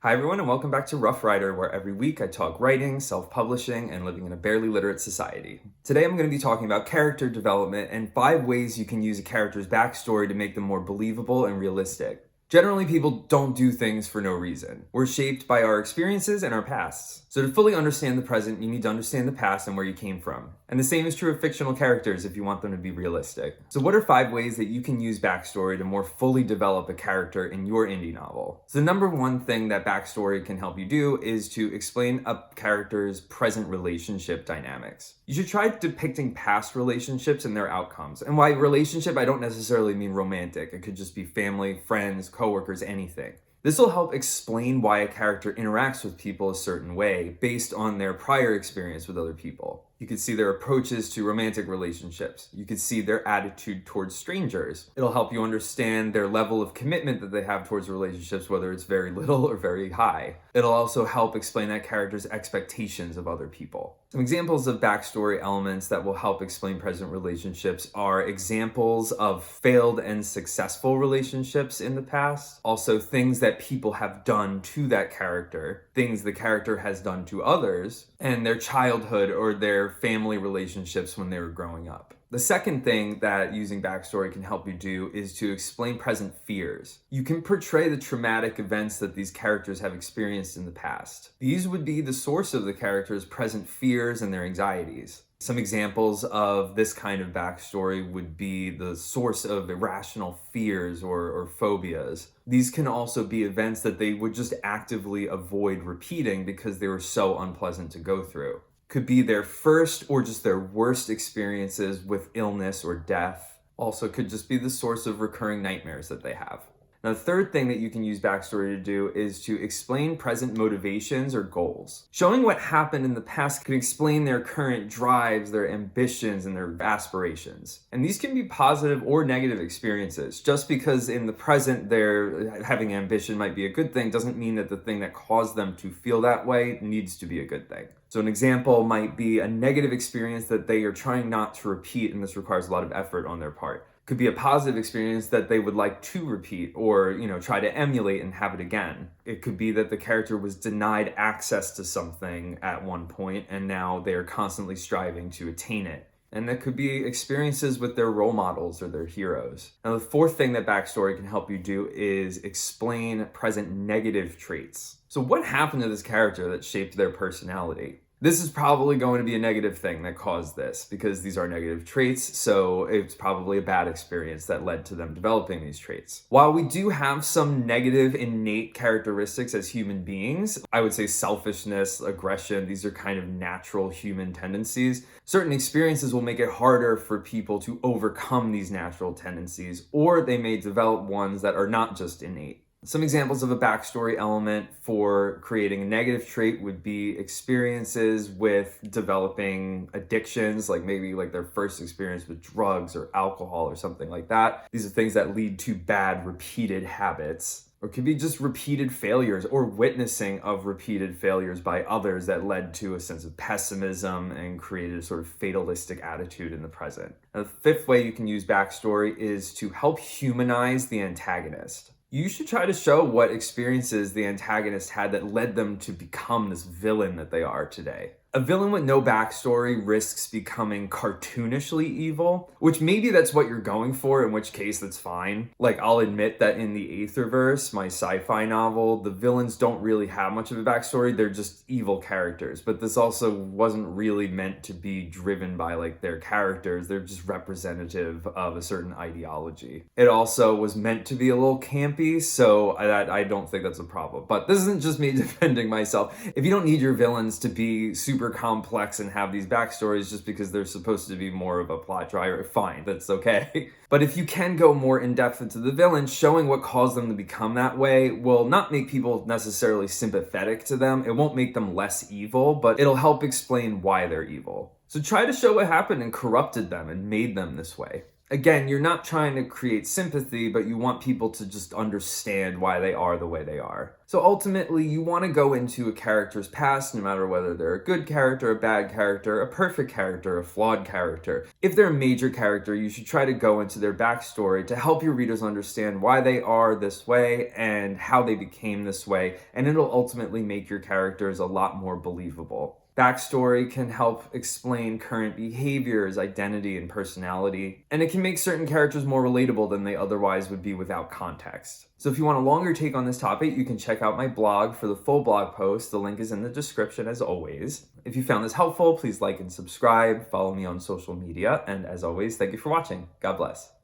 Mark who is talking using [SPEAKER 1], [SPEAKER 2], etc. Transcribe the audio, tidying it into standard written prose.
[SPEAKER 1] Hi, everyone, and welcome back to Rough Rider, where every week I talk writing, self-publishing, and living in a barely literate society. Today I'm going to be talking about character development and 5 ways you can use a character's backstory to make them more believable and realistic. Generally, people don't do things for no reason. We're shaped by our experiences and our pasts. So to fully understand the present, you need to understand the past and where you came from. And the same is true of fictional characters if you want them to be realistic. So what are 5 ways that you can use backstory to more fully develop a character in your indie novel? So the number one thing that backstory can help you do is to explain a character's present relationship dynamics. You should try depicting past relationships and their outcomes. And by relationship, I don't necessarily mean romantic. It could just be family, friends, coworkers, anything. This will help explain why a character interacts with people a certain way based on their prior experience with other people. You could see their approaches to romantic relationships. You could see their attitude towards strangers. It'll help you understand their level of commitment that they have towards relationships, whether it's very little or very high. It'll also help explain that character's expectations of other people. Some examples of backstory elements that will help explain present relationships are examples of failed and successful relationships in the past. Also, things that people have done to that character, things the character has done to others, and their childhood or their family relationships when they were growing up. The second thing that using backstory can help you do is to explain present fears. You can portray the traumatic events that these characters have experienced in the past. These would be the source of the character's present fears and their anxieties. Some examples of this kind of backstory would be the source of irrational fears or phobias. These can also be events that they would just actively avoid repeating because they were so unpleasant to go through. Could be their first or just their worst experiences with illness or death. Also could just be the source of recurring nightmares that they have. Now, the third thing that you can use backstory to do is to explain present motivations or goals. Showing what happened in the past can explain their current drives, their ambitions, and their aspirations. And these can be positive or negative experiences. Just because in the present they're having ambition might be a good thing doesn't mean that the thing that caused them to feel that way needs to be a good thing. So an example might be a negative experience that they are trying not to repeat, and this requires a lot of effort on their part. Could be a positive experience that they would like to repeat or, try to emulate and have it again. It could be that the character was denied access to something at one point and now they are constantly striving to attain it. And that could be experiences with their role models or their heroes. Now, the fourth thing that backstory can help you do is explain present negative traits. So what happened to this character that shaped their personality? This is probably going to be a negative thing that caused this because these are negative traits, so it's probably a bad experience that led to them developing these traits. While we do have some negative innate characteristics as human beings, I would say selfishness, aggression, these are kind of natural human tendencies. Certain experiences will make it harder for people to overcome these natural tendencies, or they may develop ones that are not just innate. Some examples of a backstory element for creating a negative trait would be experiences with developing addictions, like maybe like their first experience with drugs or alcohol or something like that. These are things that lead to bad repeated habits. Or it could be just repeated failures or witnessing of repeated failures by others that led to a sense of pessimism and created a sort of fatalistic attitude in the present. Now, the fifth way you can use backstory is to help humanize the antagonist. You should try to show what experiences the antagonist had that led them to become this villain that they are today. A villain with no backstory risks becoming cartoonishly evil, which maybe that's what you're going for, in which case that's fine. Like, I'll admit that in the Aetherverse, my sci-fi novel, the villains don't really have much of a backstory, they're just evil characters. But this also wasn't really meant to be driven by like their characters, they're just representative of a certain ideology. It also was meant to be a little campy, so I don't think that's a problem. But this isn't just me defending myself. If you don't need your villains to be super complex and have these backstories just because they're supposed to be more of a plot driver, fine, that's okay. But if you can go more in depth into the villain, showing what caused them to become that way will not make people necessarily sympathetic to them. It won't make them less evil, but it'll help explain why they're evil. So try to show what happened and corrupted them and made them this way. Again, you're not trying to create sympathy, but you want people to just understand why they are the way they are. So ultimately, you want to go into a character's past, no matter whether they're a good character, a bad character, a perfect character, a flawed character. If they're a major character, you should try to go into their backstory to help your readers understand why they are this way and how they became this way, and it'll ultimately make your characters a lot more believable. Backstory can help explain current behaviors, identity, and personality, and it can make certain characters more relatable than they otherwise would be without context. So if you want a longer take on this topic, you can check out my blog for the full blog post. The link is in the description as always. If you found this helpful, please like and subscribe, follow me on social media, and as always, thank you for watching. God bless.